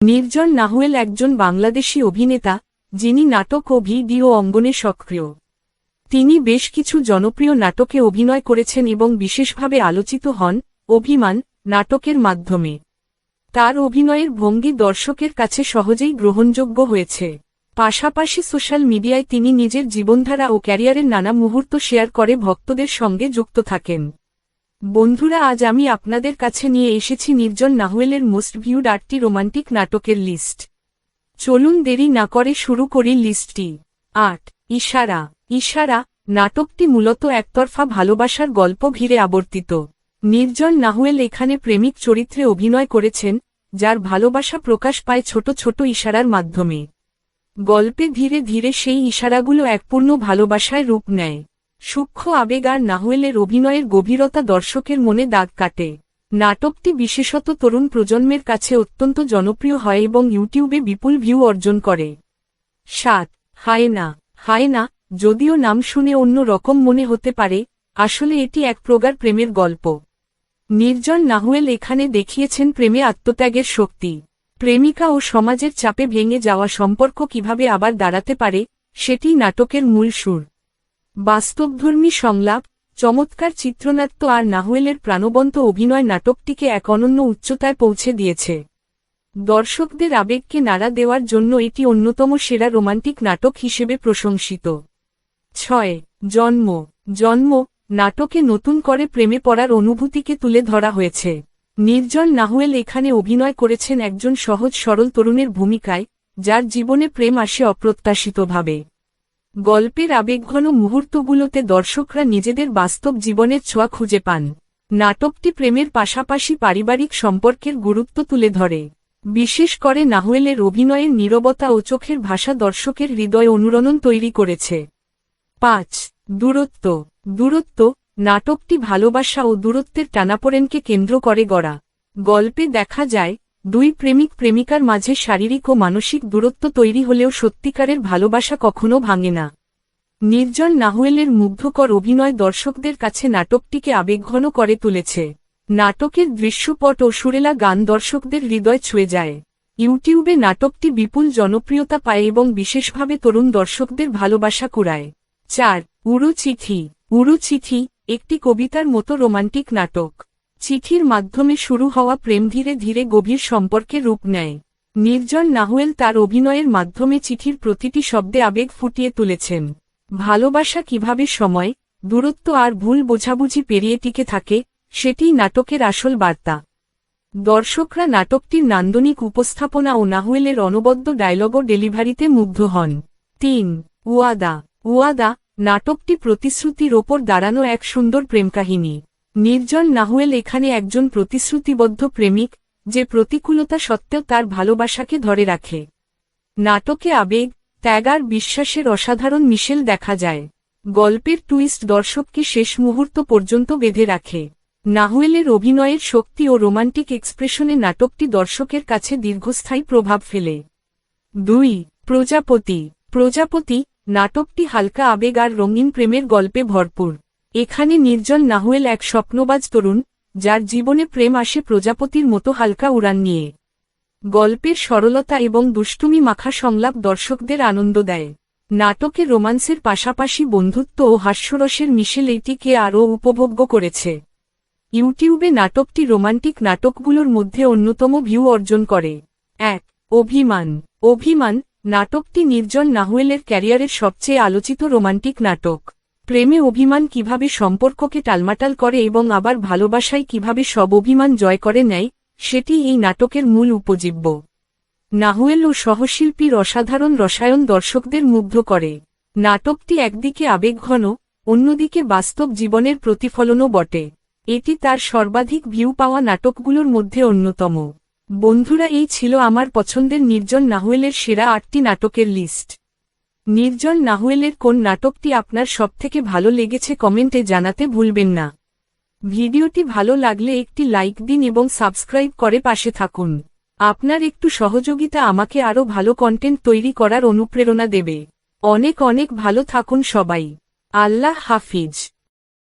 নির্জন নাহুয়েল একজন বাংলাদেশী অভিনেতা, যিনি নাটক ও ভিডিও অঙ্গনে সক্রিয়। তিনি বেশ কিছু জনপ্রিয় নাটকে অভিনয় করেছেন এবং বিশেষভাবে আলোচিত হন অভিমান নাটকের মাধ্যমে। তার অভিনয়ের ভঙ্গি দর্শকের কাছে সহজেই গ্রহণযোগ্য হয়েছে। পাশাপাশি সোশ্যাল মিডিয়ায় তিনি নিজের জীবনধারা ও ক্যারিয়ারের নানা মুহূর্ত শেয়ার করে ভক্তদের সঙ্গে যুক্ত থাকেন। বন্ধুরা, আজ আমি আপনাদের কাছে নিয়ে এসেছি নির্জন নাহুয়েলের মোস্ট ভিউড 8টি রোমান্টিক নাটকের লিস্ট। চলুন দেরি না করে শুরু করি লিস্টটি। 8 ইশারা। ইশারা নাটকটি মূলত একতরফা ভালোবাসার গল্প ঘিরে আবর্তিত। নির্জন নাহুয়েল এখানে প্রেমিক চরিত্রে অভিনয় করেছেন, যার ভালোবাসা প্রকাশ পায় ছোট ছোট ইশারার মাধ্যমে। গল্পে ধীরে ধীরে সেই ইশারাগুলো এক পূর্ণ ভালোবাসায় রূপ নেয়। সূক্ষ্ম আবেগ আর নাহুয়েলের অভিনয়ের গভীরতা দর্শকের মনে দাগ কাটে। নাটকটি বিশেষত তরুণ প্রজন্মের কাছে অত্যন্ত জনপ্রিয় হয় এবং ইউটিউবে বিপুল ভিউ অর্জন করে। 7 হায়েনা। হায়েনা, যদিও নাম শুনে অন্য রকম মনে হতে পারে, আসলে এটি এক প্রগাঢ় প্রেমের গল্প। নির্জন নাহুয়েল এখানে দেখিয়েছেন প্রেমে আত্মত্যাগের শক্তি। প্রেমিকা ও সমাজের চাপে ভেঙে যাওয়া সম্পর্ক কিভাবে আবার দাঁড়াতে পারে, সেটিই নাটকের মূল সুর। বাস্তবধর্মী সংলাপ, চমৎকার চিত্রনাট্য আর নাহুয়েলের প্রাণবন্ত অভিনয় নাটকটিকে এক অনন্য উচ্চতায় পৌঁছে দিয়েছে। দর্শকদের আবেগকে নাড়া দেওয়ার জন্য এটি অন্যতম সেরা রোমান্টিক নাটক হিসেবে প্রশংসিত। 6 জন্ম। জন্ম নাটকে নতুন করে প্রেমে পড়ার অনুভূতিকে তুলে ধরা হয়েছে। নির্জন নাহুয়েল এখানে অভিনয় করেছেন একজন সহজ সরল তরুণের ভূমিকায়, যার জীবনে প্রেম আসে অপ্রত্যাশিতভাবে। গল্পের আবেগঘন মুহূর্তগুলোতে দর্শকরা নিজেদের বাস্তব জীবনের ছোঁয়া খুঁজে পান। নাটকটি প্রেমের পাশাপাশি পারিবারিক সম্পর্কের গুরুত্ব তুলে ধরে। বিশেষ করে নাহুয়েলের অভিনয়ের নীরবতা ও চোখের ভাষা দর্শকের হৃদয় অনুরণন তৈরি করেছে। 5 দূরত্ব। দূরত্ব নাটকটি ভালোবাসা ও দূরত্বের টানাপোড়েনকে কেন্দ্র করে গড়া। গল্পে দেখা যায় দুই প্রেমিক প্রেমিকার মাঝে শারীরিক ও মানসিক দূরত্ব তৈরি হলেও সত্যিকারের ভালোবাসা কখনো ভাঙে না। নির্জন নাহুয়েলের মুগ্ধকর অভিনয় দর্শকদের কাছে নাটকটিকে আবেগঘন করে তুলেছে। নাটকের দৃশ্যপট ও সুরেলা গান দর্শকদের হৃদয় ছুঁয়ে যায়। ইউটিউবে নাটকটি বিপুল জনপ্রিয়তা পায় এবং বিশেষভাবে তরুণ দর্শকদের ভালোবাসা কুড়ায়। 4 উড়ু চিঠি। উড়ু চিঠি একটি কবিতার মতো রোমান্টিক নাটক। চিঠির মাধ্যমে শুরু হওয়া প্রেম ধীরে ধীরে গভীর সম্পর্কে রূপ নেয়। নির্জন নাহুয়েল তার অভিনয়ের মাধ্যমে চিঠির প্রতিটি শব্দে আবেগ ফুটিয়ে তুলেছেন। ভালোবাসা কিভাবে সময়, দূরত্ব আর ভুল বোঝাবুঝি পেরিয়ে টিকে থাকে, সেটিই নাটকের আসল বার্তা। দর্শকরা নাটকটির নান্দনিক উপস্থাপনা ও নাহুয়েলের অনবদ্য ডায়লগ ও ডেলিভারিতে মুগ্ধ হন। 3 ওয়াদা। ওয়াদা নাটকটি প্রতিশ্রুতির ওপর দাঁড়ানো এক সুন্দর প্রেমকাহিনী। নির্জন নাহুয়েল এখানে একজন প্রতিশ্রুতিবদ্ধ প্রেমিক, যে প্রতিকূলতা সত্ত্বেও তার ভালোবাসাকে ধরে রাখে। নাটকে আবেগ, ত্যাগ আর বিশ্বাসের অসাধারণ মিশেল দেখা যায়। গল্পের টুইস্ট দর্শককে শেষ মুহূর্ত পর্যন্ত বেঁধে রাখে। নাহুয়েলের অভিনয়ের শক্তি ও রোমান্টিক এক্সপ্রেশনে নাটকটি দর্শকের কাছে দীর্ঘস্থায়ী প্রভাব ফেলে। 2 প্রজাপতি। প্রজাপতি নাটকটি হালকা আবেগ আর রঙিন প্রেমের গল্পে ভরপুর। এখানে নির্জন নাহুয়েল এক স্বপ্নবাজ তরুণ, যার জীবনে প্রেম আসে প্রজাপতির মতো হালকা উড়ান নিয়ে। গল্পের সরলতা এবং দুষ্টুমি মাখা সংলাপ দর্শকদের আনন্দ দেয়। নাটকে রোমান্সের পাশাপাশি বন্ধুত্ব ও হাস্যরসের মিশেল এটিকে আরও উপভোগ্য করেছে। ইউটিউবে নাটকটি রোমান্টিক নাটকগুলোর মধ্যে অন্যতম ভিউ অর্জন করে। 1 অভিমান। অভিমান নাটকটি নির্জন নাহুয়েলের ক্যারিয়ারের সবচেয়ে আলোচিত রোমান্টিক নাটক। প্রেমে অভিমান কিভাবে সম্পর্ককে টালমাটাল করে এবং আবার ভালোবাসায় কিভাবে সব অভিমান জয় করে নেয়, সেটি এই নাটকের মূল উপজীব্য। নাহুয়েল ও সহশিল্পীর অসাধারণ রসায়ন দর্শকদের মুগ্ধ করে। নাটকটি একদিকে আবেগঘন, অন্যদিকে বাস্তব জীবনের প্রতিফলনও বটে। এটি তার সর্বাধিক ভিউ পাওয়া নাটকগুলোর মধ্যে অন্যতম। বন্ধুরা, এই ছিল আমার পছন্দের নির্জন নাহুয়েলের সেরা 8টি নাটকের লিস্ট। নির্জন নাহুয়েলের কোন নাটকটি আপনার সবথেকে ভালো লেগেছে কমেন্টে জানাতে ভুলবেন না। ভিডিওটি ভালো লাগলে একটি লাইক দিন এবং সাবস্ক্রাইব করে পাশে থাকুন। আপনার একটু সহযোগিতা আমাকে আরও ভালো কন্টেন্ট তৈরি করার অনুপ্রেরণা দেবে। অনেক অনেক ভালো থাকুন সবাই। আল্লাহ হাফিজ।